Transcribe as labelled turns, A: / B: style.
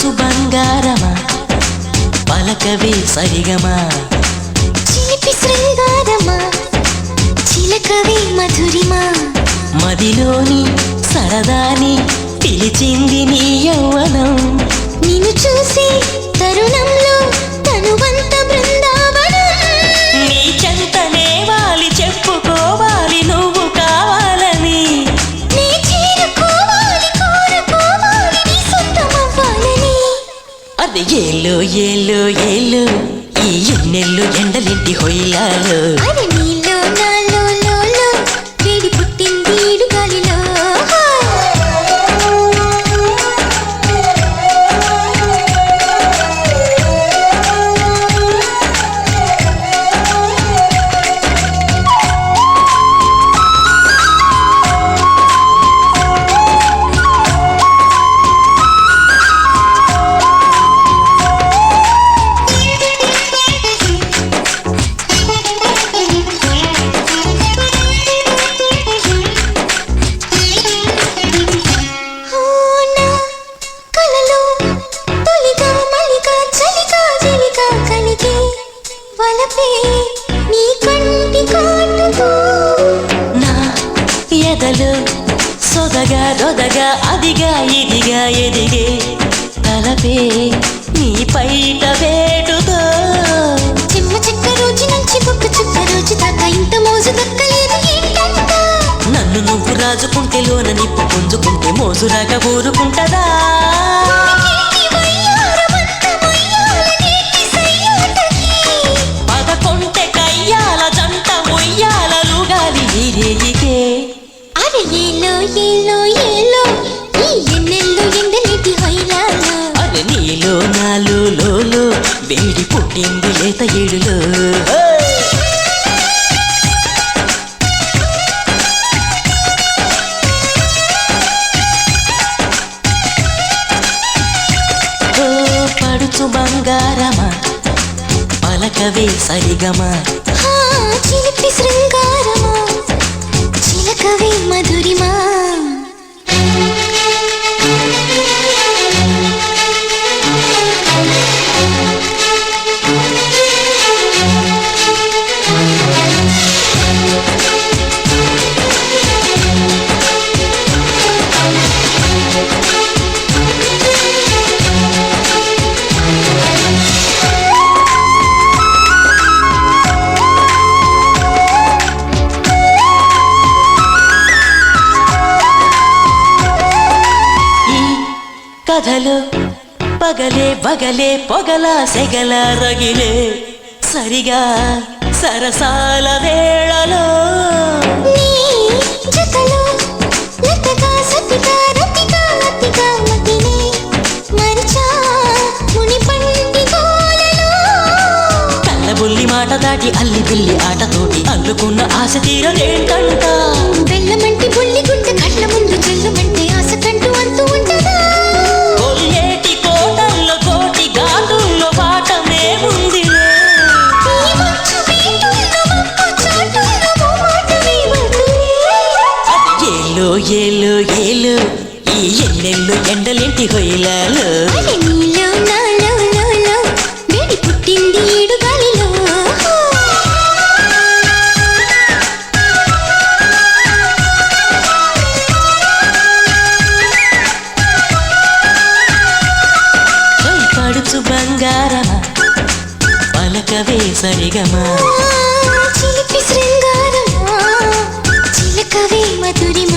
A: పడుచు బంగారమా పలకవే సరిగమా
B: చిలిపి శృంగారమా చిలకవే మధురిమా
A: మదిలోని సరదాని పిలిచింది నీ యౌవనం
B: నిన్ను చూసి తరుణంలో తనువంత బృందావనం
A: నీ చెంతనే వాలి చెప్పుకోవాలి నువ్వు కావాలని
B: నీ చేరుకోవాలి కోరుకోవాలి నీ సొంతమవ్వాలని
A: అది ఏలో ఏలో ఏలో ఈ ఎన్నెల్లు ఎండలింటి హొయ్యాలో
B: అది నీలో నాలో లోలో వేడి పుట్టింది ఈడు గాలిలో
A: సొదగా రొదగా అదిగా ఇదిగా ఎదిగే తలపే నీ పైట వేటుతో
B: చిమ్మ చెక్క రోజు నుంచి బొక్క చుక్క రోజు దాకా ఇంత మోజు దక్కలేదు ఏంటంట
A: నన్ను నువ్వు రాజుకుంటే లోన నిప్పు పుంజుకుంటే మోజురాక ఊరుకుంటదా పదకొంటే కయ్యాల జంట ఉయ్యాల లుగాలి రేయికే
B: అరే ఏలో ఏలో ఏలో ఈ ఎన్నెల్లు ఎండలేటి హొయ్యాలో
A: అరే నీలో నాలో లోలో వేడి పుట్టింది లేత ఏడులో పడుచు బంగారమా పలకవే సరిగమా
B: చిలిపి శృంగారమా చిలకవే మధురిమా
A: కథలు పగలే బగలే పొగల సెగల రగిలే సరిగా సరసాల వేళలో
B: నీ జతలో లతగా సతిగా రతిగా అతిగా మతినే మరిచా ముని పండి గోలలో
A: కళ్ళబుల్లి మాట దాటి అల్లి బిల్లి ఆటతోటి అల్లుకున్న ఆశ తీరలేంటంట
B: బెల్లమంటి బుల్లి గుండె కళ్ళ ముందు చెల్లుమంటే ఆశ కంటూ అంతూ ఉంటదా
A: ఏలో ఏలో ఈ ఎన్నెల్లు ఎండలేంటి హొయ్యాలో
B: అరే నీలో నాలో లోలో వేడి పుట్టింది ఈడు గాలిలో
A: పడుచు బంగారమా పలకవే సరిగమా
B: చిలిపి శృంగారమా చిలకవే మధురిమా